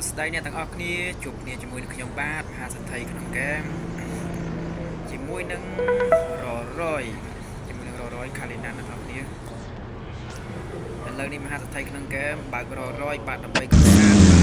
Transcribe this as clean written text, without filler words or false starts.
ស្ដីអ្នកទាំងអស់គ្នាជួបគ្នាជាមួយនឹងខ្ញុំបាទមហាសទ្ធិក្នុងហ្គេមជាមួយនឹងររយជាមួយនឹងររយខាលីណាអ្នកទាំងអស់គ្នាឥឡូវនេះមហាសទ្ធិក្នុងហ្គេមបើកររយបាទដើម្បីកម្សាន្ត